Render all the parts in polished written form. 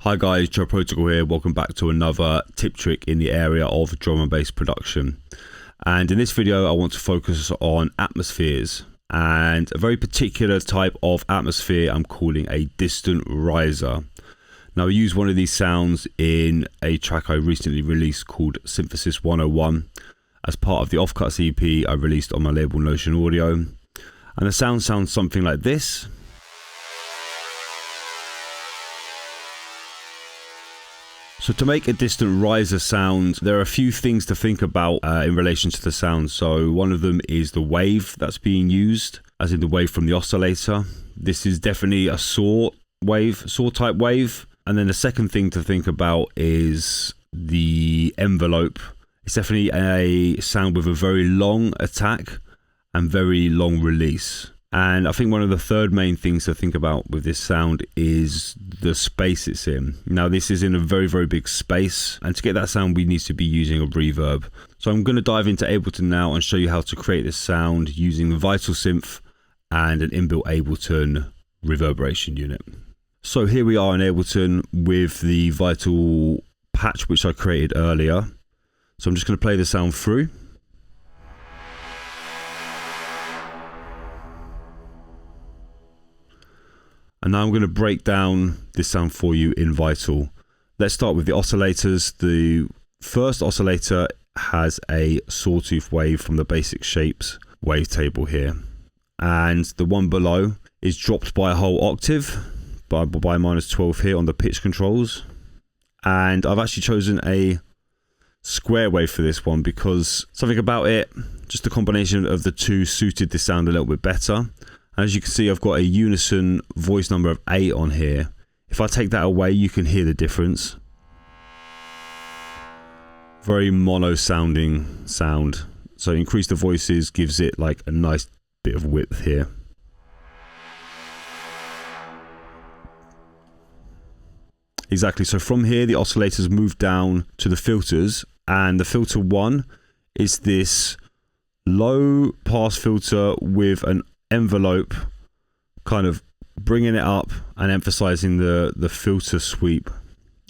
Hi guys, Joe Protocol here. Welcome back to another tip trick in the area of drum and bass production. And in this video, I want to focus on atmospheres and a very particular type of atmosphere I'm calling a distant riser. Now, I use one of these sounds in a track I recently released called Synthesis 101 as part of the Offcuts EP I released on my label Notion Audio. And the sound sounds something like this. So to make a distant riser sound, there are a few things to think about in relation to the sound. So one of them is the wave that's being used, as in the wave from the oscillator. This is definitely a saw type wave. And then the second thing to think about is the envelope. It's definitely a sound with a very long attack and very long release. And I think one of the third main things to think about with this sound is the space it's in. Now, this is in a very, very big space. And to get that sound, we need to be using a reverb. So I'm going to dive into Ableton now and show you how to create this sound using the Vital Synth and an inbuilt Ableton reverberation unit. So here we are in Ableton with the Vital patch, which I created earlier. So I'm just going to play the sound through. And now I'm going to break down this sound for you in Vital. Let's start with the oscillators. The first oscillator has a sawtooth wave from the basic shapes wavetable here. And the one below is dropped by a whole octave by -12 here on the pitch controls. And I've actually chosen a square wave for this one because something about it, just the combination of the two suited this sound a little bit better. As you can see, I've got a unison voice number of 8 on here. If I take that away, you can hear the difference. Very mono sounding sound. So increase the voices gives it like a nice bit of width here. Exactly, so from here the oscillators move down to the filters, and the filter 1 is this low pass filter with an envelope, kind of bringing it up and emphasizing the filter sweep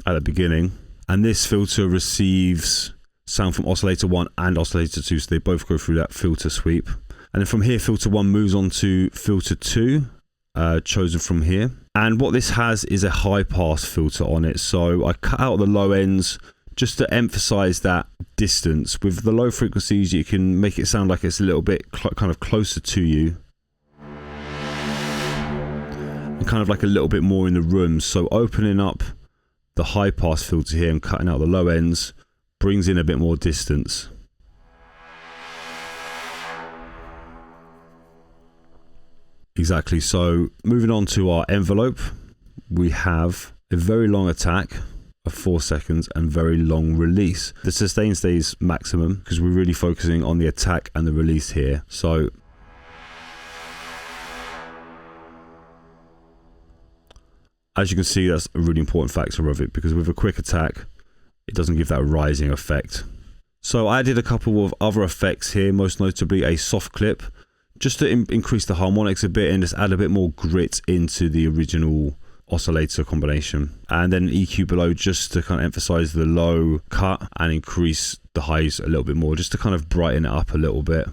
at the beginning. And this filter receives sound from oscillator 1 and oscillator 2, so they both go through that filter sweep. And then from here, filter 1 moves on to filter 2, chosen from here. And what this has is a high pass filter on it, so I cut out the low ends just to emphasize that distance. With the low frequencies, you can make it sound like it's a little bit kind of closer to you, and kind of like a little bit more in the room. So opening up the high pass filter here and cutting out the low ends brings in a bit more distance. Exactly, so moving on to our envelope, we have a very long attack of 4 seconds and very long release. The sustain stays maximum because we're really focusing on the attack and the release here. So as you can see, that's a really important factor of it, because with a quick attack, it doesn't give that rising effect. So I did a couple of other effects here, most notably a soft clip, just to increase the harmonics a bit and just add a bit more grit into the original oscillator combination. And then EQ below just to kind of emphasize the low cut and increase the highs a little bit more, just to kind of brighten it up a little bit.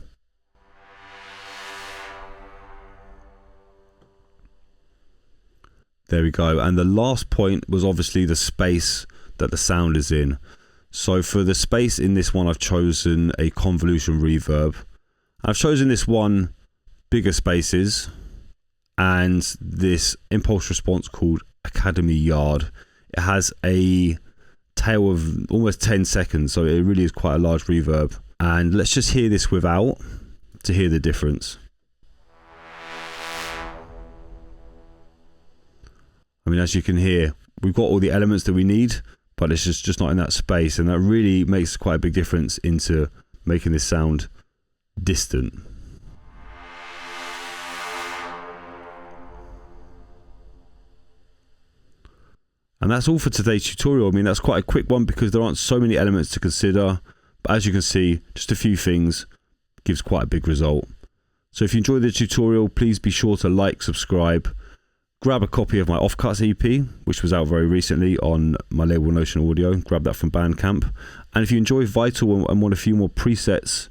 There we go. And the last point was obviously the space that the sound is in. So for the space in this one, I've chosen a convolution reverb. I've chosen this one bigger spaces and this impulse response called Academy Yard. It has a tail of almost 10 seconds, so it really is quite a large reverb. And let's just hear this without to hear the difference. I mean, as you can hear, we've got all the elements that we need, but it's just not in that space, and that really makes quite a big difference into making this sound distant. And that's all for today's tutorial. I mean, that's quite a quick one because there aren't so many elements to consider, but as you can see, just a few things gives quite a big result. So if you enjoyed the tutorial, please be sure to like, subscribe, grab a copy of my Offcuts EP, which was out very recently on my label Notion Audio. Grab that from Bandcamp. And if you enjoy Vital and want a few more presets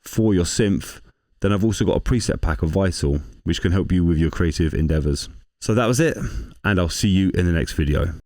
for your synth, then I've also got a preset pack of Vital, which can help you with your creative endeavors. So that was it, and I'll see you in the next video.